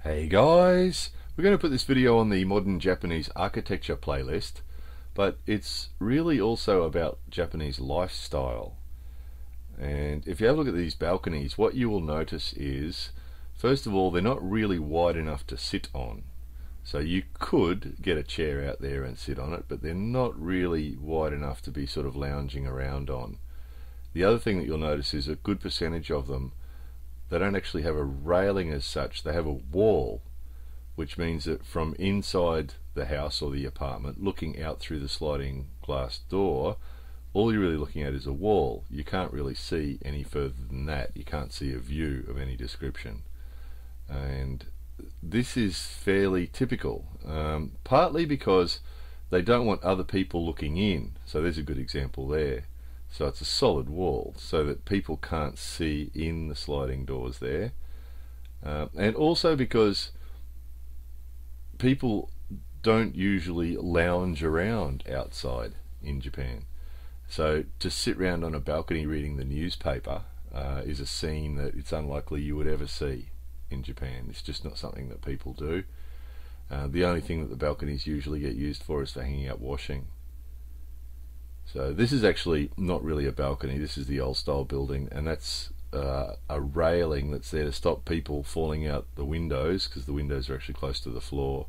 Hey guys, we're going to put this video on the modern Japanese architecture playlist, but it's really also about Japanese lifestyle. And if you have a look at these balconies, what you will notice is, first of all, they're not really wide enough to sit on. So you could get a chair out there and sit on it, but they're not really wide enough to be sort of lounging around on. The other thing that you'll notice is a good percentage of them, they don't actually have a railing as such, they have a wall, which means that from inside the house or the apartment, looking out through the sliding glass door, all you're really looking at is a wall. You can't really see any further than that. You can't see a view of any description. And this is fairly typical, partly because they don't want other people looking in. So there's a good example there. So it's a solid wall so that people can't see in the sliding doors there. And also because people don't usually lounge around outside in Japan. So to sit around on a balcony reading the newspaper is a scene that it's unlikely you would ever see in Japan. It's just not something that people do. The only thing that the balconies usually get used for is for hanging out washing. So this is actually not really a balcony, this is the old style building, and that's a railing that's there to stop people falling out the windows, because the windows are actually close to the floor,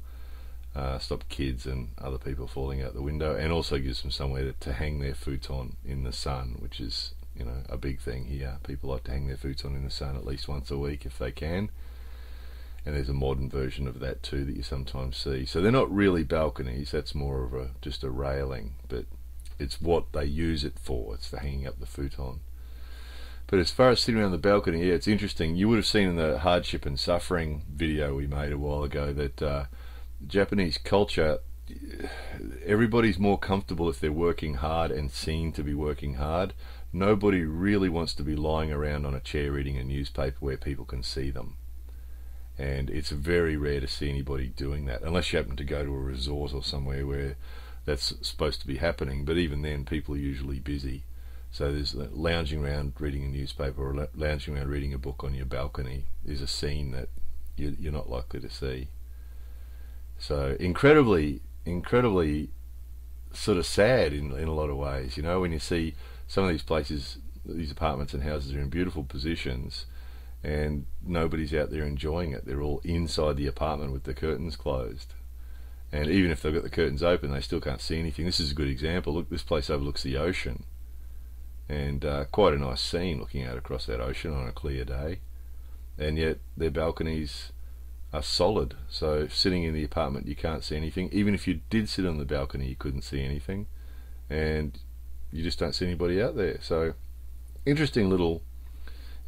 stop kids and other people falling out the window, and also gives them somewhere to hang their futon in the sun, which is, you know, a big thing here. People like to hang their futon in the sun at least once a week if they can. And there's a modern version of that too that you sometimes see. So they're not really balconies, that's more of just a railing, but it's what they use it for. It's for hanging up the futon. But as far as sitting around the balcony, yeah, it's interesting. You would have seen in the hardship and suffering video we made a while ago that Japanese culture, everybody's more comfortable if they're working hard and seen to be working hard. Nobody really wants to be lying around on a chair reading a newspaper where people can see them. And it's very rare to see anybody doing that, unless you happen to go to a resort or somewhere where that's supposed to be happening. But even then, people are usually busy. So there's lounging around reading a newspaper or lounging around reading a book on your balcony is a scene that you're not likely to see. So incredibly sort of sad in a lot of ways, you know, when you see some of these places, these apartments and houses are in beautiful positions and nobody's out there enjoying it. They're all inside the apartment with the curtains closed. And even if they've got the curtains open, they still can't see anything. This is a good example. Look, this place overlooks the ocean. And quite a nice scene looking out across that ocean on a clear day. And yet their balconies are solid. So sitting in the apartment, you can't see anything. Even if you did sit on the balcony, you couldn't see anything. And you just don't see anybody out there. So interesting little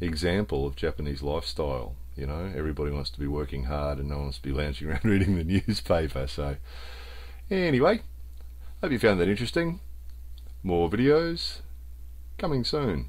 example of Japanese lifestyle. You know, everybody wants to be working hard and no one wants to be lounging around reading the newspaper. So anyway, hope you found that interesting. More videos coming soon.